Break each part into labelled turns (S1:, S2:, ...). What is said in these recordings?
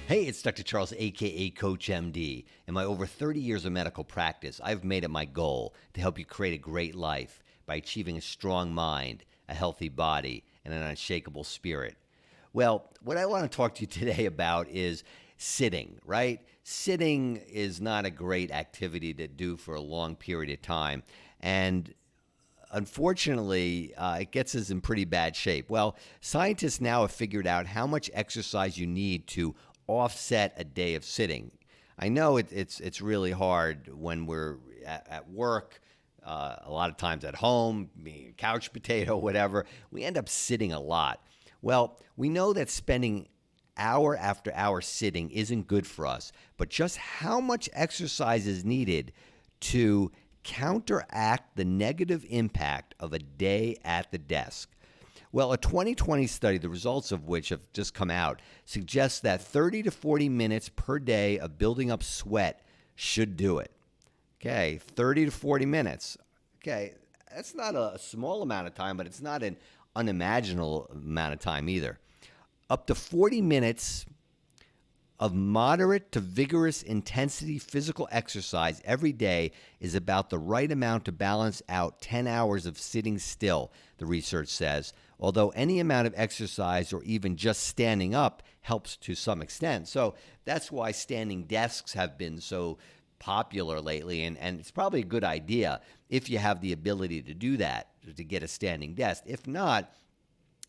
S1: Hey, it's Dr. Charles, aka CoachMD. In my over 30 years of medical practice, I've made it my goal to help you create a great life by achieving a strong mind, a healthy body, and an unshakable spirit. Well, what I want to talk to you today about is sitting, right? Sitting is not a great activity to do for a long period of time. And unfortunately, it gets us in pretty bad shape. Well, scientists now have figured out how much exercise you need to offset a day of sitting. I know it's really hard when we're at work, a lot of times at home, being a couch potato, whatever. We end up sitting a lot. Well, we know that spending hour after hour sitting isn't good for us, but just how much exercise is needed to counteract the negative impact of a day at the desk? Well, a 2020 study, the results of which have just come out, suggests that 30 to 40 minutes per day of building up sweat should do it. Okay, 30 to 40 minutes. Okay, that's not a small amount of time, but it's not an unimaginable amount of time either. Up to 40 minutes of moderate to vigorous intensity physical exercise every day is about the right amount to balance out 10 hours of sitting still, the research says, although any amount of exercise or even just standing up helps to some extent. So that's why standing desks have been so popular lately, and it's probably a good idea if you have the ability to do that, to get a standing desk. If not,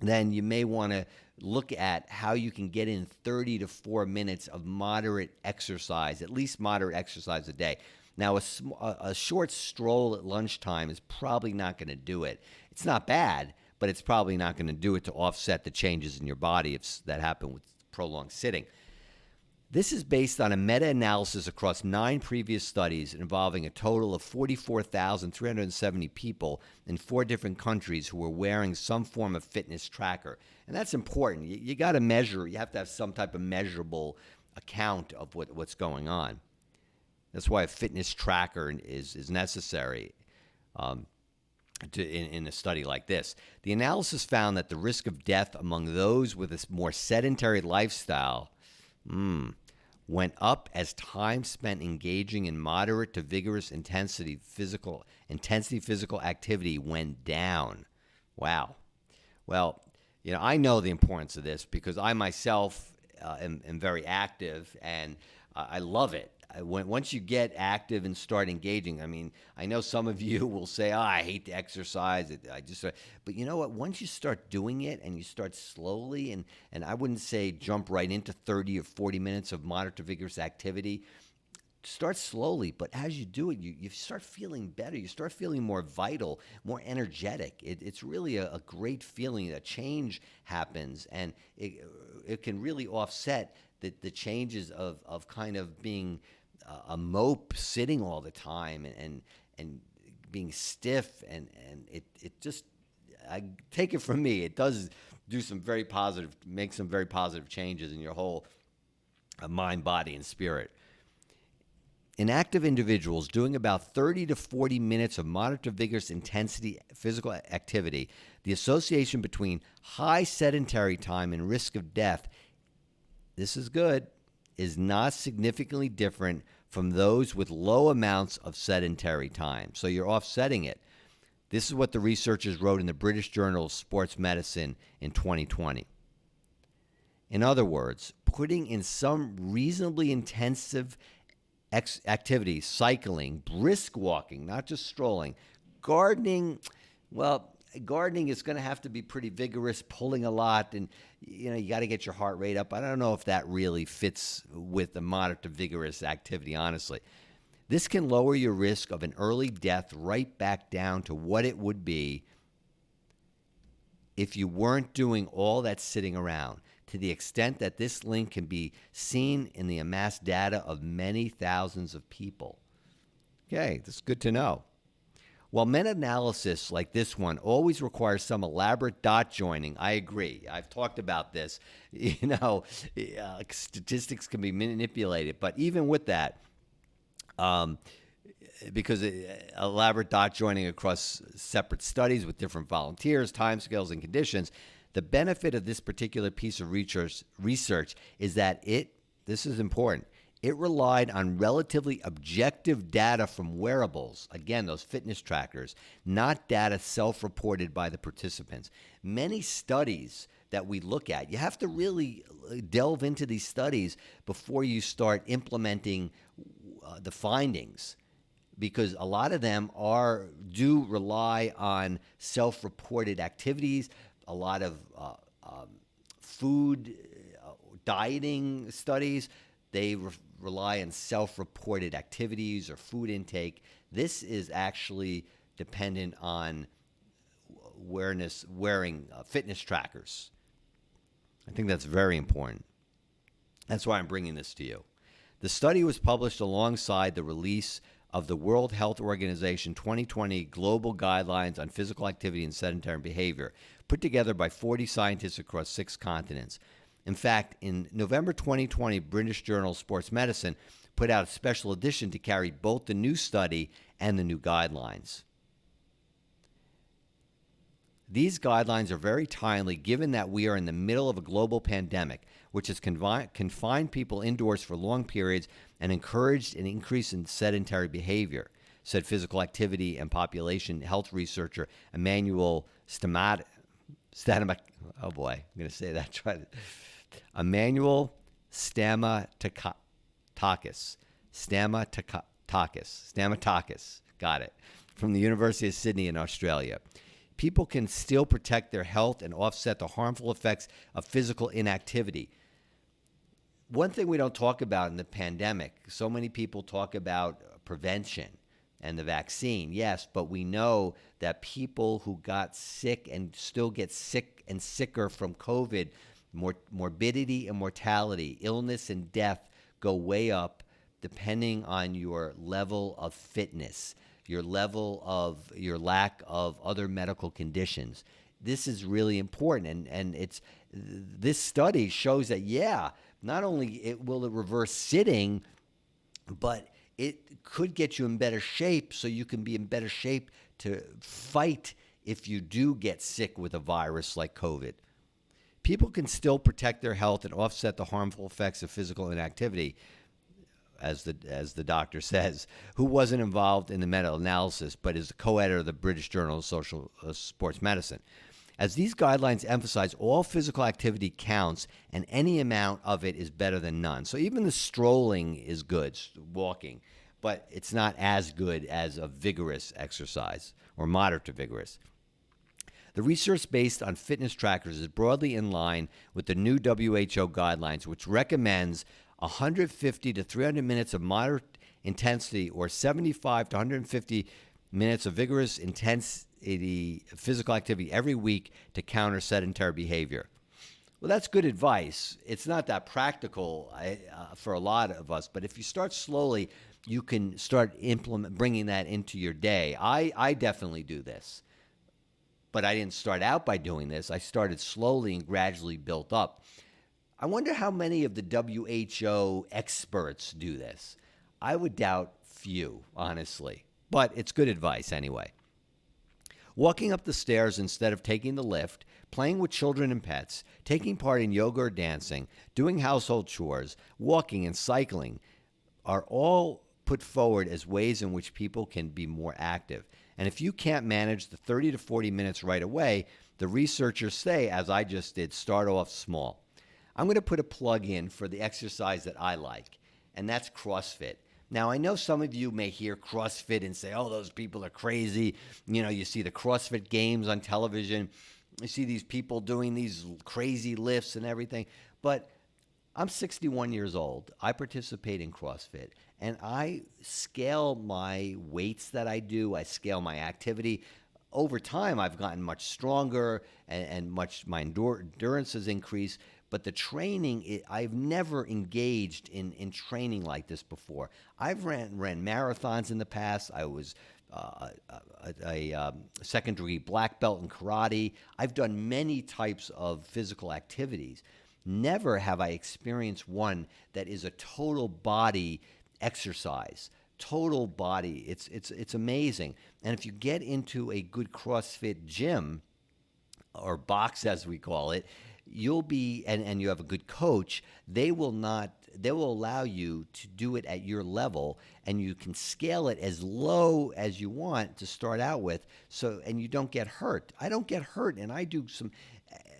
S1: then you may want to look at how you can get in 30 to 4 minutes of moderate exercise, at least moderate exercise a day. Now, a short stroll at lunchtime is probably not going to do it. It's not bad, but it's probably not going to do it to offset the changes in your body that happen with prolonged sitting. This is based on a meta-analysis across 9 previous studies involving a total of 44,370 people in 4 different countries who were wearing some form of fitness tracker. And that's important. You got to measure. You have to have some type of measurable account of what's going on. That's why a fitness tracker is necessary in a study like this. The analysis found that the risk of death among those with a more sedentary lifestyle went up as time spent engaging in moderate to vigorous intensity physical activity went down. Wow. Well, I know the importance of this because I myself am very active, and I love it. Once you get active and start engaging, I know some of you will say, I hate to exercise. But you know what? Once you start doing it and you start slowly, and I wouldn't say jump right into 30 or 40 minutes of moderate to vigorous activity. Start slowly, but as you do it, you start feeling better. You start feeling more vital, more energetic. It's really a great feeling. A change happens, and it can really offset the changes of kind of being a mope, sitting all the time, and being stiff, and it just, I take it from me, it does do make some very positive changes in your whole mind, body, and spirit. In active individuals doing about 30 to 40 minutes of moderate to vigorous intensity physical activity, the association between high sedentary time and risk of death, this is good, is not significantly different from those with low amounts of sedentary time. So you're offsetting it. This is what the researchers wrote in the British Journal of Sports Medicine in 2020. In other words, putting in some reasonably intensive activity, cycling, brisk walking, not just strolling, gardening, gardening is going to have to be pretty vigorous, pulling a lot, and you got to get your heart rate up. I don't know if that really fits with the moderate to vigorous activity, honestly. This can lower your risk of an early death right back down to what it would be if you weren't doing all that sitting around, to the extent that this link can be seen in the amassed data of many thousands of people. Okay, that's good to know. While meta-analysis like this one always requires some elaborate dot joining, I agree. I've talked about this. Statistics can be manipulated, but even with that, because elaborate dot joining across separate studies with different volunteers, timescales, and conditions. The benefit of this particular piece of research is that this is important, it relied on relatively objective data from wearables, again, those fitness trackers, not data self-reported by the participants. Many studies that we look at, you have to really delve into these studies before you start implementing the findings, because a lot of them do rely on self-reported activities, a lot of food dieting studies. They rely on self-reported activities or food intake. This is actually dependent on wearing fitness trackers. I think that's very important. That's why I'm bringing this to you. The study was published alongside the release of the World Health Organization 2020 Global Guidelines on Physical Activity and Sedentary Behavior, put together by 40 scientists across 6 continents. In fact, in November 2020, British Journal Sports Medicine put out a special edition to carry both the new study and the new guidelines. These guidelines are very timely given that we are in the middle of a global pandemic, which has confined people indoors for long periods and encouraged an increase in sedentary behavior, said physical activity and population health researcher Emmanuel Emmanuel Stamatakis, got it, from the University of Sydney in Australia. People can still protect their health and offset the harmful effects of physical inactivity. One thing we don't talk about in the pandemic, so many people talk about prevention and the vaccine, yes, but we know that people who got sick and still get sick and sicker from COVID, morbidity and mortality, illness and death go way up depending on your level of fitness, your lack of other medical conditions. This is really important, and this study shows that not only will it reverse sitting, but it could get you in better shape, so you can be in better shape to fight if you do get sick with a virus like COVID. People can still protect their health and offset the harmful effects of physical inactivity, as the doctor says, who wasn't involved in the meta-analysis, but is the co-editor of the British Journal of Sports Medicine. As these guidelines emphasize, all physical activity counts, and any amount of it is better than none. So even the strolling is good, walking, but it's not as good as a vigorous exercise or moderate to vigorous. The research based on fitness trackers is broadly in line with the new WHO guidelines, which recommends 150 to 300 minutes of moderate intensity or 75 to 150 minutes of vigorous intensity physical activity every week to counter sedentary behavior. Well, that's good advice. It's not that practical for a lot of us, but if you start slowly, you can start bringing that into your day. I definitely do this, but I didn't start out by doing this. I started slowly and gradually built up. I wonder how many of the WHO experts do this. I would doubt few, honestly, but it's good advice anyway. Walking up the stairs instead of taking the lift, playing with children and pets, taking part in yoga or dancing, doing household chores, walking and cycling are all put forward as ways in which people can be more active. And if you can't manage the 30 to 40 minutes right away, the researchers say, as I just did, start off small. I'm going to put a plug in for the exercise that I like, and that's CrossFit. Now, I know some of you may hear CrossFit and say, oh, those people are crazy. You know, you see the CrossFit games on television. You see these people doing these crazy lifts and everything. But I'm 61 years old. I participate in CrossFit, and I scale my weights that I do. I scale my activity. Over time, I've gotten much stronger, and my endurance has increased. But the training, I've never engaged in training like this before. I've ran marathons in the past. I was a second-degree black belt in karate. I've done many types of physical activities. Never have I experienced one that is a total body exercise, total body. It's amazing. And if you get into a good CrossFit gym or box, as we call it, you'll be, and you have a good coach, they will allow you to do it at your level, and you can scale it as low as you want to start out with. So, and you don't get hurt. I don't get hurt, and I do some,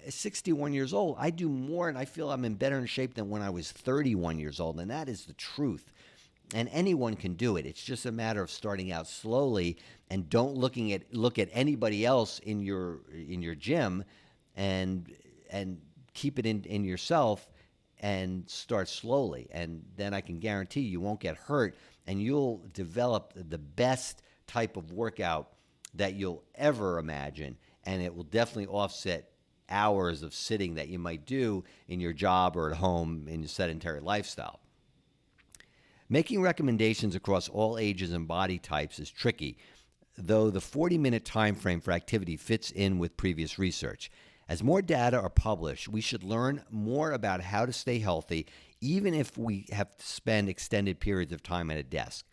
S1: 61 years old, I do more, and I feel I'm in better shape than when I was 31 years old, and that is the truth. And anyone can do it. It's just a matter of starting out slowly, and don't look at anybody else in your gym, and keep it in yourself, and start slowly. And then I can guarantee you won't get hurt, and you'll develop the best type of workout that you'll ever imagine, and it will definitely offset hours of sitting that you might do in your job or at home in your sedentary lifestyle. Making recommendations across all ages and body types is tricky, though the 40-minute time frame for activity fits in with previous research. As more data are published, we should learn more about how to stay healthy, even if we have to spend extended periods of time at a desk.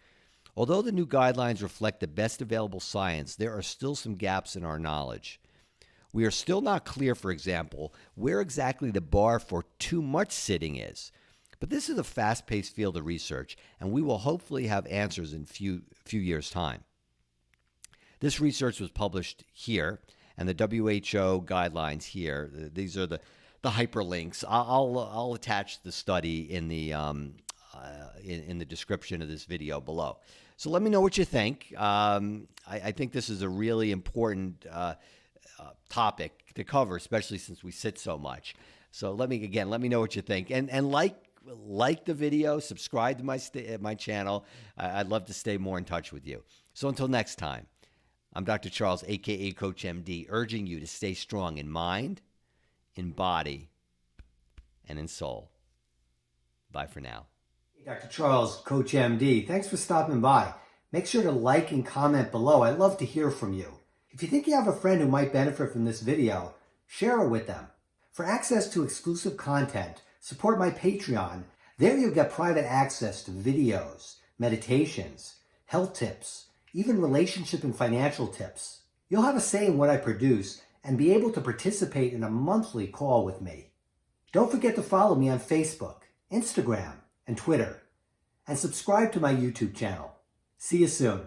S1: Although the new guidelines reflect the best available science, there are still some gaps in our knowledge. We are still not clear, for example, where exactly the bar for too much sitting is. But this is a fast-paced field of research, and we will hopefully have answers in few years' time. This research was published here, and the WHO guidelines here. These are the hyperlinks. I'll attach the study in the description of this video below. So let me know what you think. I think this is a really important topic to cover, especially since we sit so much. So let me know what you think, and like the video, subscribe to my channel. I'd love to stay more in touch with you. So until next time, I'm Dr. Charles, aka CoachMD, urging you to stay strong in mind, in body, and in soul. Bye for now.
S2: Hey, Dr. Charles, CoachMD. Thanks for stopping by. Make sure to like and comment below. I'd love to hear from you. If you think you have a friend who might benefit from this video, share it with them. For access to exclusive content, support my Patreon. There you'll get private access to videos, meditations, health tips, even relationship and financial tips. You'll have a say in what I produce and be able to participate in a monthly call with me. Don't forget to follow me on Facebook, Instagram, and Twitter, and subscribe to my YouTube channel. See you soon.